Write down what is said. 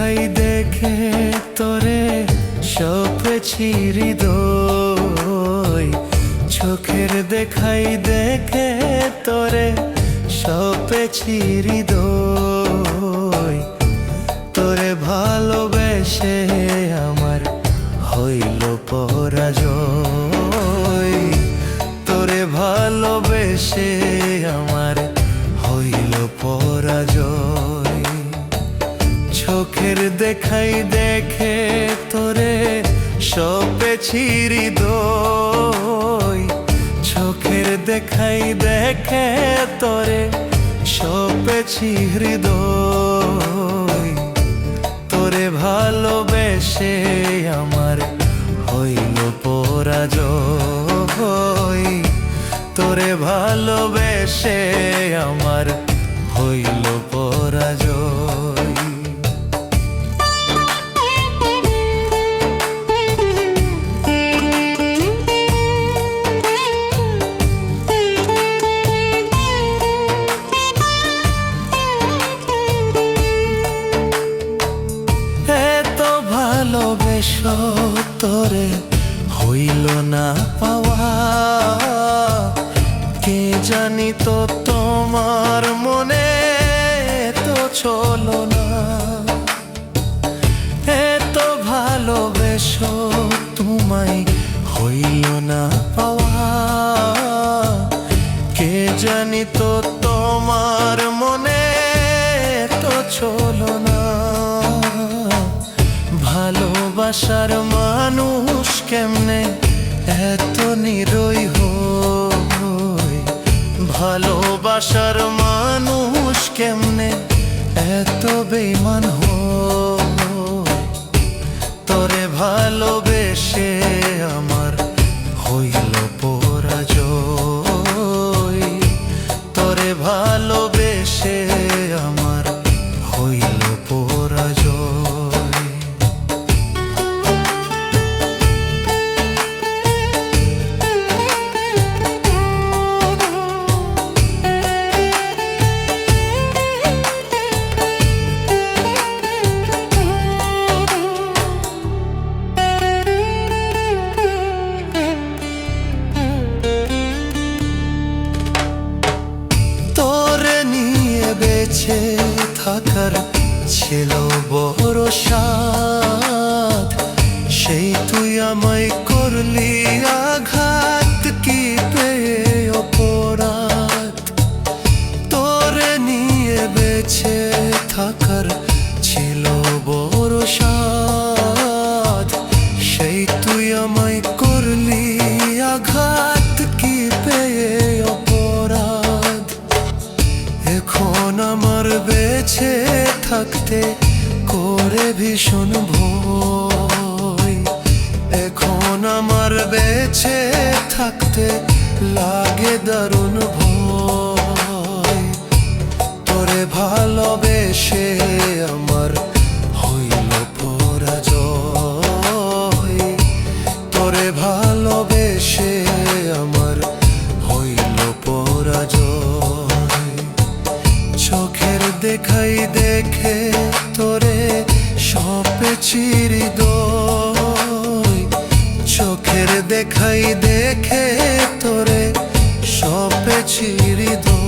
দেখাই দেখে তোরে সপেছি হৃদয়, চোখের দেখাই দেখে তোরে সপেছি হৃদয়। তোরে ভালোবেসে আমার হইল পরাজয়, তোরে ভালোবেসে আমার হইল পরাজয়। চোখের দেখাই দেখে তোরে সপেছি হৃদয়, চোখের দেখাই দেখে তোরে সপেছি হৃদয়। তোরে ভালোবেসে আমার হইল পরাজয়, তোরে ভালোবেসে আমার হইল পরাজয়। ভালোবেসো তোরে হইল না পাওয়া, কে জানি তো তোমার মনে তো চলো না। এত ভালোবেসো তোমায় হইল না পাওয়া, কে জানি তো তোমার মনে তো চলো না। ভালোবাসার মানুষ কেমনে এত নিরই হয়, ভালোবাসার মানুষ কেমনে এত বেঈমান হয়। তোরে ভালোবেসে আমার হইল পরাজয়, তোরে ভালোবেসে আমার হইল পরাজয়। বেঁচে থাকার ছিল বড় সাধ, সেই তুই আমায় করলি আঘাত, কি পেয়ে অপরাধ। তোরে নিয়ে বেঁচে থাকার ছিল বড় সাধ, সেই তুই আমায় করলি আঘাত, কি পেয়ে অপরাধ। এখন আমার বেঁচে থাকতে করে ভীষণ ভয়, এখন আমার বেঁচে থাকতে লাগে দারুণ ভয়। তোরে ভালোবেসে আমার হইল পরাজয়, তোরে ভালোবেসে আমার হইল পরাজয়। চোখের দেখাই দেখে তোরে সপেছি হৃদয়, চোখের দেখাই দেখে তোরে সপেছি হৃদয়।